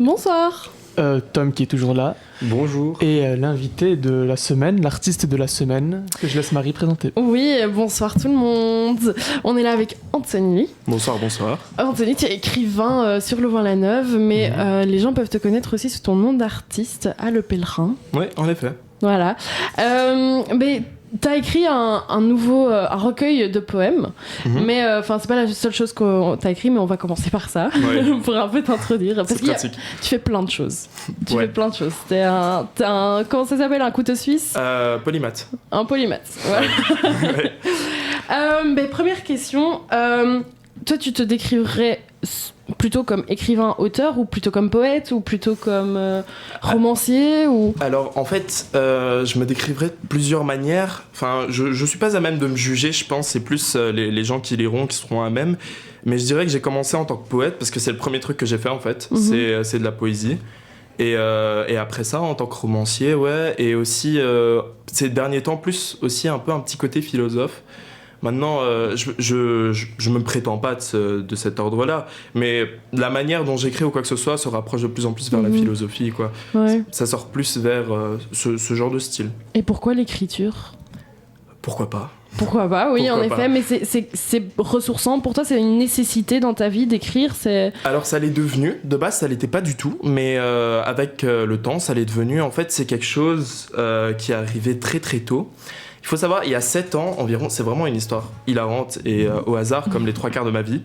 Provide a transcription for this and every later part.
Bonsoir. Tom qui est toujours là. Bonjour. Et l'invité de la semaine, l'artiste de la semaine, que je laisse Marie présenter. Oui, bonsoir tout le monde. On est là avec Anthony. Bonsoir, bonsoir. Anthony, tu es écrivain sur Louvain-la-Neuve, mais les gens peuvent te connaître aussi sous ton nom d'artiste, Le Pèlerin. Oui, en effet. Voilà. Mais t'as écrit un recueil de poèmes, mais c'est pas la seule chose que t'as écrit, mais on va commencer par ça, pour un peu t'introduire. Parce que tu fais plein de choses. Tu fais plein de choses. T'es un comment ça s'appelle, un couteau suisse? Polymath. Un polymath, voilà. Première question, toi tu te décrirais plutôt comme écrivain-auteur ou plutôt comme poète ou plutôt comme romancier ou... Alors en fait, je me décrivrais de plusieurs manières. Enfin, je suis pas à même de me juger, je pense. C'est plus les gens qui liront qui seront à même. Mais je dirais que j'ai commencé en tant que poète parce que c'est le premier truc que j'ai fait en fait. C'est de la poésie. Et après ça, en tant que romancier, ouais. Et aussi, ces derniers temps, plus aussi un petit côté philosophe. Maintenant, je me prétends pas de cet ordre-là, mais la manière dont j'écris ou quoi que ce soit se rapproche de plus en plus vers la philosophie, quoi. Ouais. Ça sort plus vers ce genre de style. Et pourquoi l'écriture ? Pourquoi pas ? Pourquoi pas, oui, Pourquoi en pas. effet, mais c'est ressourçant. Pour toi, c'est une nécessité dans ta vie d'écrire, c'est... Alors, ça l'est devenu. De base, ça l'était pas du tout, mais avec le temps, ça l'est devenu. En fait, c'est quelque chose qui est arrivé très très tôt. Il faut savoir, il y a 7 ans environ, c'est vraiment une histoire hilarante et au hasard, comme les 3/4 de ma vie.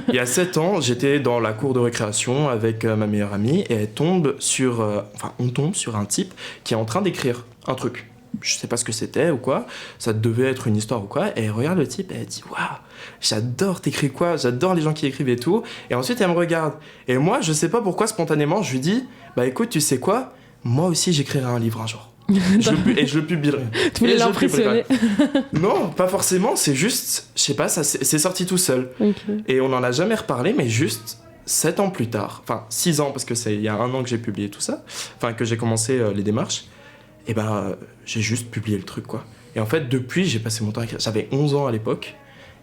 Il y a 7 ans, j'étais dans la cour de récréation avec ma meilleure amie et on tombe sur un type qui est en train d'écrire un truc. Je sais pas ce que c'était ou quoi, ça devait être une histoire ou quoi, et elle regarde le type et elle dit « Waouh, j'adore, t'écris quoi ? J'adore les gens qui écrivent et tout. » Et ensuite, elle me regarde. Et moi, je sais pas pourquoi, spontanément, je lui dis « Bah écoute, tu sais quoi ? Moi aussi, j'écrirai un livre un jour. » Et je le publierai. Tu voulais l'impressionner. Non, pas forcément, c'est juste, je sais pas, c'est sorti tout seul. Okay. Et on en a jamais reparlé, mais juste 7 ans plus tard, enfin 6 ans, parce que c'est il y a 1 an que j'ai publié tout ça, enfin que j'ai commencé les démarches, et j'ai juste publié le truc, quoi. Et en fait, depuis, j'ai passé mon temps à écrire. J'avais 11 ans à l'époque,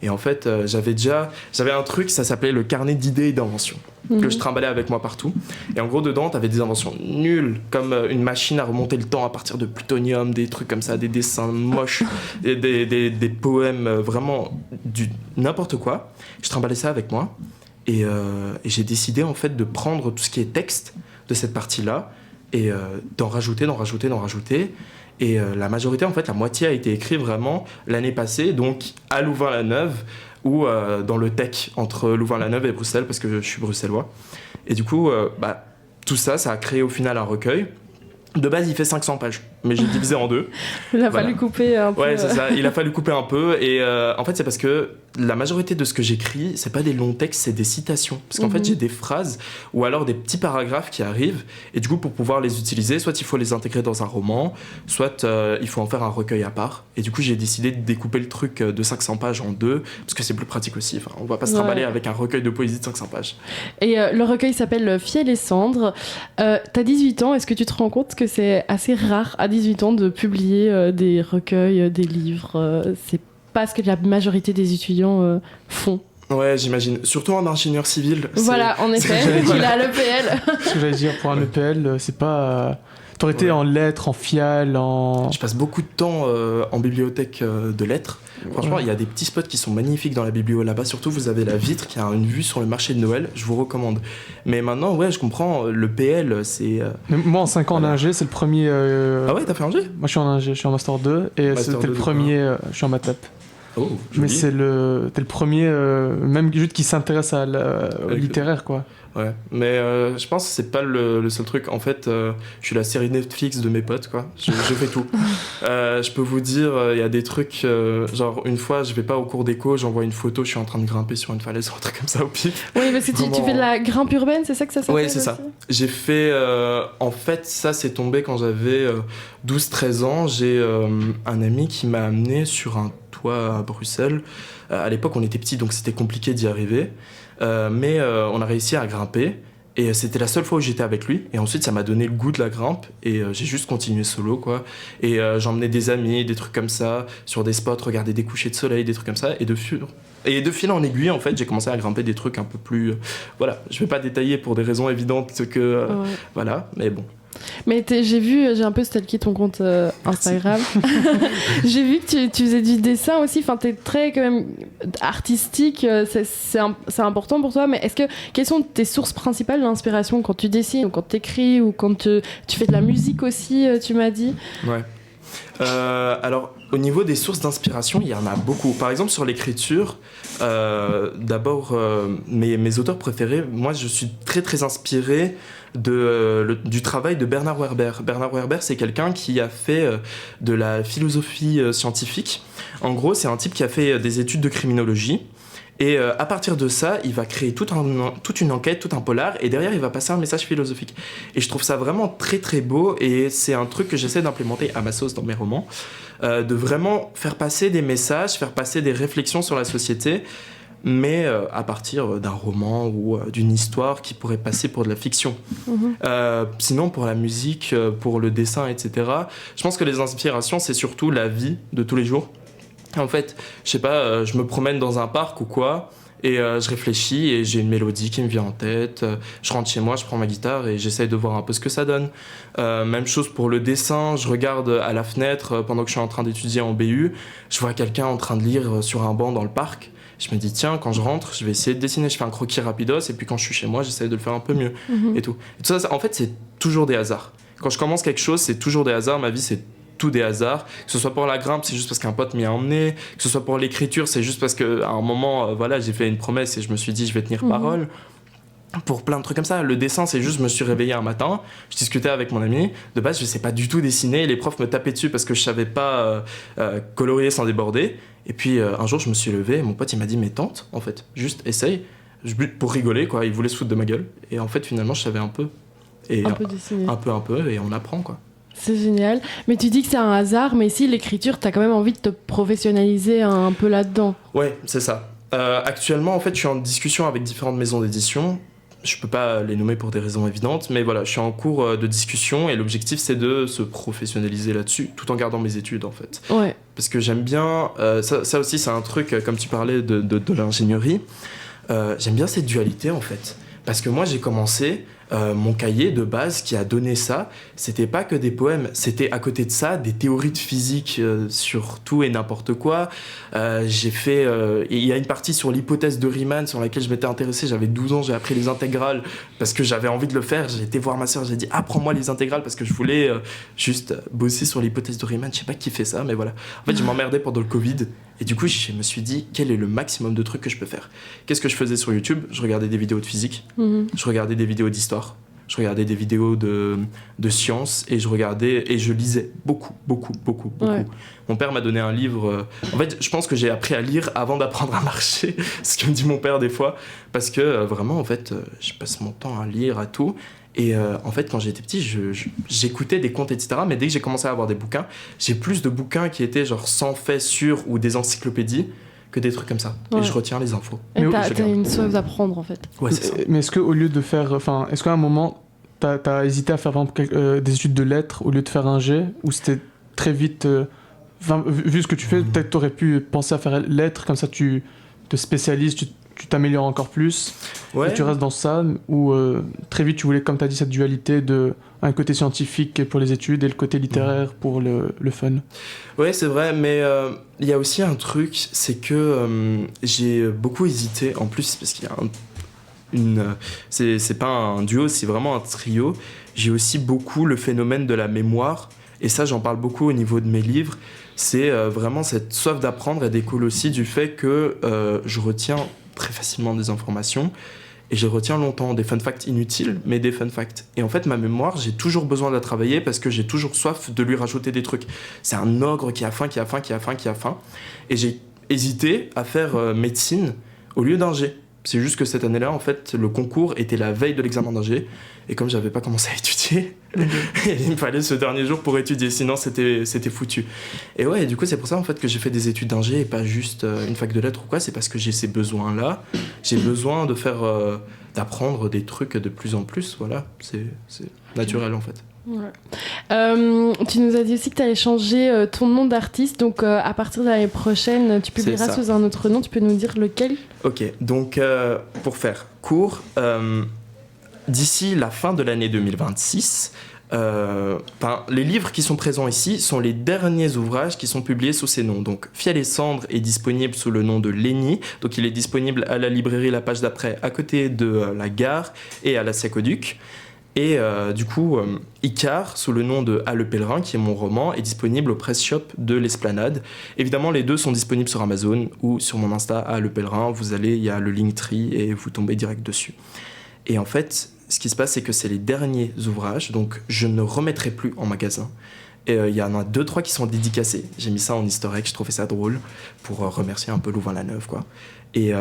et en fait, j'avais un truc, ça s'appelait le carnet d'idées et d'inventions, que je trimballais avec moi partout. Et en gros, dedans, t'avais des inventions nulles, comme une machine à remonter le temps à partir de plutonium, des trucs comme ça, des dessins moches, des poèmes, vraiment n'importe quoi. Je trimballais ça avec moi, et j'ai décidé en fait de prendre tout ce qui est texte de cette partie-là, et d'en rajouter. Et la majorité, en fait, la moitié a été écrite vraiment l'année passée, donc à Louvain-la-Neuve, ou dans le tech entre Louvain-la-Neuve et Bruxelles, parce que je suis bruxellois. Et du coup, tout ça a créé au final un recueil. De base, il fait 500 pages, mais j'ai divisé en 2. Il a fallu couper un peu. Ouais, c'est ça, il a fallu couper un peu. Et en fait, c'est parce que la majorité de ce que j'écris, c'est pas des longs textes, c'est des citations. Parce qu'en fait, j'ai des phrases ou alors des petits paragraphes qui arrivent. Et du coup, pour pouvoir les utiliser, soit il faut les intégrer dans un roman, soit il faut en faire un recueil à part. Et du coup, j'ai décidé de découper le truc de 500 pages en 2, parce que c'est plus pratique aussi. Enfin, on va pas se trimballer avec un recueil de poésie de 500 pages. Et le recueil s'appelle Fiel et cendres. T'as 18 ans, est-ce que tu te rends compte que c'est assez rare à 18 ans de publier des recueils, des livres c'est pas ce que la majorité des étudiants font. Ouais, j'imagine. Surtout en ingénieur civil. Voilà, en effet, il a l'EPL. Ce que j'allais dire, pour un EPL, c'est pas... T'aurais été en lettres, en fial, en... Je passe beaucoup de temps en bibliothèque de lettres. Franchement, il y a des petits spots qui sont magnifiques dans la bibliothèque là-bas. Surtout, vous avez la vitre qui a une vue sur le marché de Noël. Je vous recommande. Mais maintenant, ouais, je comprends. Le PL, c'est... Moi, en 5 ans en ingé, c'est le premier... Ah ouais, t'as fait ingé ? Moi, je suis en ingé, je suis en Master 2. Et Master c'était 2 le premier... je suis en Matap. Oh, mais joli. t'es le premier, même juste qui s'intéresse au littéraire, quoi. Ouais, mais je pense que c'est pas le seul truc. En fait, je suis la série Netflix de mes potes, quoi. Je fais tout. Je peux vous dire, il y a des trucs, genre une fois, je vais pas au cours d'éco, j'envoie une photo, je suis en train de grimper sur une falaise, un truc comme ça au pif. Oui, parce que tu fais de la grimpe urbaine, c'est ça que ça s'appelle ? Oui, c'est ça. J'ai fait, en fait, ça c'est tombé quand j'avais 12-13 ans. J'ai un ami qui m'a amené sur un toit à Bruxelles. À l'époque, on était petits, donc c'était compliqué d'y arriver. Mais on a réussi à grimper. Et c'était la seule fois où j'étais avec lui. Et ensuite, ça m'a donné le goût de la grimpe. Et j'ai juste continué solo, quoi. Et j'emmenais des amis, des trucs comme ça, sur des spots, regarder des couchers de soleil, des trucs comme ça. Et de fil en aiguille, en fait, j'ai commencé à grimper des trucs un peu plus... voilà, je vais pas détailler pour des raisons évidentes que... voilà, mais bon. Mais j'ai un peu stalké ton compte Instagram. J'ai vu que tu faisais du dessin aussi. Enfin, t'es très quand même artistique. C'est important pour toi. Mais quelles sont tes sources principales d'inspiration quand tu dessines ou quand t'écris ou quand tu fais de la musique aussi, tu m'as dit? Ouais. Alors, au niveau des sources d'inspiration, il y en a beaucoup. Par exemple, sur l'écriture, d'abord, mes auteurs préférés, moi, je suis très, très inspiré du travail de Bernard Werber. Bernard Werber, c'est quelqu'un qui a fait de la philosophie scientifique. En gros, c'est un type qui a fait des études de criminologie. Et à partir de ça, il va créer toute une enquête, tout un polar, et derrière, il va passer un message philosophique. Et je trouve ça vraiment très très beau, et c'est un truc que j'essaie d'implémenter à ma sauce dans mes romans, de vraiment faire passer des messages, faire passer des réflexions sur la société, mais à partir d'un roman ou d'une histoire qui pourrait passer pour de la fiction. Sinon, pour la musique, pour le dessin, etc., je pense que les inspirations, c'est surtout la vie de tous les jours. En fait, je sais pas, je me promène dans un parc ou quoi, et je réfléchis et j'ai une mélodie qui me vient en tête. Je rentre chez moi, je prends ma guitare et j'essaye de voir un peu ce que ça donne. Même chose pour le dessin, je regarde à la fenêtre pendant que je suis en train d'étudier en BU, je vois quelqu'un en train de lire sur un banc dans le parc. Je me dis, tiens, quand je rentre, je vais essayer de dessiner. Je fais un croquis rapidos, et puis quand je suis chez moi, j'essaye de le faire un peu mieux. Et tout. Et tout ça, en fait, c'est toujours des hasards. Quand je commence quelque chose, c'est toujours des hasards. Ma vie, c'est tout des hasards. Que ce soit pour la grimpe, c'est juste parce qu'un pote m'y a emmené. Que ce soit pour l'écriture, c'est juste parce qu'à un moment, voilà, j'ai fait une promesse et je me suis dit, je vais tenir parole. Pour plein de trucs comme ça. Le dessin, c'est juste, je me suis réveillé un matin, je discutais avec mon ami, de base, je sais pas du tout dessiner, les profs me tapaient dessus parce que je savais pas colorier sans déborder. Et puis un jour, je me suis levé, et mon pote, il m'a dit, mais tente, en fait, juste essaye, pour rigoler, quoi. Il voulait se foutre de ma gueule. Et en fait, finalement, je savais un peu. Et un peu dessiner. Un peu, et on apprend, quoi. C'est génial. Mais tu dis que c'est un hasard, mais si l'écriture, t'as quand même envie de te professionnaliser un peu là-dedans. Ouais, c'est ça. Actuellement, en fait, je suis en discussion avec différentes maisons d'édition. Je peux pas les nommer pour des raisons évidentes, mais voilà, je suis en cours de discussion et l'objectif, c'est de se professionnaliser là-dessus, tout en gardant mes études, en fait. Ouais. Parce que j'aime bien... ça aussi, c'est un truc, comme tu parlais de l'ingénierie, j'aime bien cette dualité, en fait. Parce que moi, j'ai commencé... mon cahier de base qui a donné ça, c'était pas que des poèmes, c'était à côté de ça des théories de physique sur tout et n'importe quoi. J'ai fait, il y a une partie sur l'hypothèse de Riemann sur laquelle je m'étais intéressé, j'avais 12 ans, j'ai appris les intégrales parce que j'avais envie de le faire. J'ai été voir ma sœur, j'ai dit apprends-moi les intégrales parce que je voulais juste bosser sur l'hypothèse de Riemann. Je sais pas qui fait ça, mais voilà. En fait, je m'emmerdais pendant le Covid et du coup, je me suis dit quel est le maximum de trucs que je peux faire. Qu'est-ce que je faisais sur YouTube? Je regardais des vidéos de physique, je regardais des vidéos d'histoire. Je regardais des vidéos de sciences et je lisais beaucoup. Ouais. Mon père m'a donné un livre. En fait, je pense que j'ai appris à lire avant d'apprendre à marcher, ce que me dit mon père des fois, parce que vraiment, en fait, je passe mon temps à lire, à tout. Et en fait, quand j'étais petit, j'écoutais des contes, etc. Mais dès que j'ai commencé à avoir des bouquins, j'ai plus de bouquins qui étaient genre 100 faits sûrs ou des encyclopédies que des trucs comme ça. Ouais. Et je retiens les infos. Et t'as une soif d'apprendre, en fait. Ouais, c'est ça. Mais est-ce qu'au lieu de faire... Enfin, est-ce qu'à un moment, t'as hésité à faire par exemple, des études de lettres au lieu de faire un G? Ou c'était très vite... vu ce que tu fais, peut-être t'aurais pu penser à faire lettres, comme ça tu te spécialises, tu t'améliores encore plus, et tu restes dans ça, ou très vite tu voulais, comme t'as dit, cette dualité de un côté scientifique pour les études et le côté littéraire pour le fun. Ouais, c'est vrai, mais il y a aussi un truc, c'est que j'ai beaucoup hésité, en plus, parce qu'il y a c'est pas un duo, c'est vraiment un trio. J'ai aussi beaucoup le phénomène de la mémoire, et ça j'en parle beaucoup au niveau de mes livres. C'est vraiment cette soif d'apprendre, et découle aussi du fait que je retiens très facilement des informations et je retiens longtemps des fun facts inutiles, mais des fun facts. Et en fait, ma mémoire, j'ai toujours besoin de la travailler parce que j'ai toujours soif de lui rajouter des trucs. C'est un ogre qui a faim. Et j'ai hésité à faire médecine au lieu d'un G. C'est juste que cette année-là, en fait, le concours était la veille de l'examen d'ingé. Et comme j'avais pas commencé à étudier, il me fallait ce dernier jour pour étudier, sinon c'était foutu. Et ouais, du coup, c'est pour ça en fait que j'ai fait des études d'ingé et pas juste une fac de lettres ou quoi. C'est parce que j'ai ces besoins-là. J'ai besoin de faire, d'apprendre des trucs de plus en plus. Voilà, c'est naturel en fait. Ouais. Tu nous as dit aussi que tu allais changer ton nom d'artiste, donc à partir de l'année prochaine, tu publieras sous un autre nom. Tu peux nous dire lequel ? Ok, donc pour faire court, d'ici la fin de l'année 2026, les livres qui sont présents ici sont les derniers ouvrages qui sont publiés sous ces noms. Donc Fiel et Cendre est disponible sous le nom de Léni, donc il est disponible à la librairie La Page d'après, à côté de la gare et à la Siacoduc. Et du coup, Icare, sous le nom de Ah le Pèlerin, qui est mon roman, est disponible au Press Shop de l'Esplanade. Évidemment, les deux sont disponibles sur Amazon ou sur mon Insta Ah le Pèlerin. Vous allez, il y a le Linktree et vous tombez direct dessus. Et en fait, ce qui se passe, c'est que c'est les derniers ouvrages, donc je ne remettrai plus en magasin. Et il y en a 2-3 qui sont dédicacés. J'ai mis ça en easter egg, je trouvais ça drôle, pour remercier un peu Louvain-la-Neuve, quoi. Et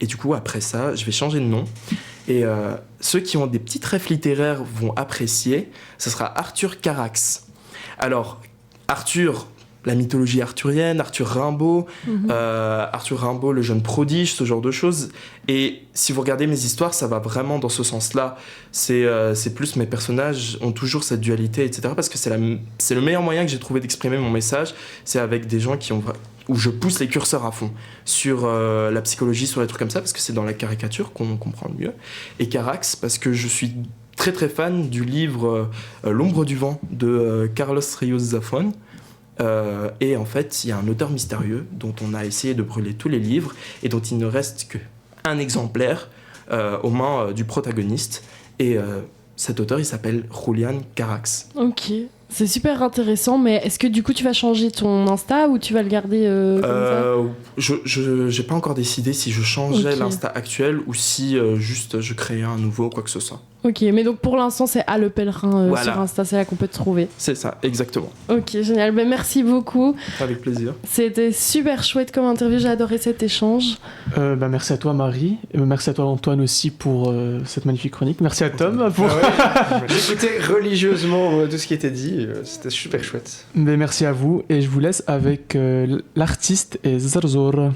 du coup, après ça, je vais changer de nom. Et ceux qui ont des petites rêves littéraires vont apprécier. Ce sera Arthur Carax. Alors, Arthur, la mythologie arthurienne, Arthur Rimbaud, Arthur Rimbaud, le jeune prodige, ce genre de choses. Et si vous regardez mes histoires, ça va vraiment dans ce sens-là. C'est plus mes personnages ont toujours cette dualité, etc. Parce que c'est le meilleur moyen que j'ai trouvé d'exprimer mon message. C'est avec des gens où je pousse les curseurs à fond sur la psychologie, sur les trucs comme ça, parce que c'est dans la caricature qu'on comprend le mieux. Et Carax, parce que je suis très très fan du livre L'ombre du vent de Carlos Ríos Zafón. Et en fait, il y a un auteur mystérieux dont on a essayé de brûler tous les livres et dont il ne reste qu'un exemplaire aux mains du protagoniste. Et cet auteur, il s'appelle Julián Carax. Ok, c'est super intéressant, mais est-ce que du coup tu vas changer ton Insta ou tu vas le garder comme ça ? Je n'ai pas encore décidé si je changeais l'Insta actuel ou si juste je créais un nouveau, quoi que ce soit. Ok, mais donc pour l'instant c'est Ah le Pèlerin voilà. Sur Insta, c'est là qu'on peut te trouver. C'est ça, exactement. Ok, génial, ben merci beaucoup. Avec plaisir. C'était super chouette comme interview, j'ai adoré cet échange. Merci à toi Marie, et merci à toi Antoine aussi pour cette magnifique chronique. Merci à Tom pour... J'écoutais religieusement tout ce qui était dit, c'était super chouette. Mais merci à vous, et je vous laisse avec l'artiste et Zarzor.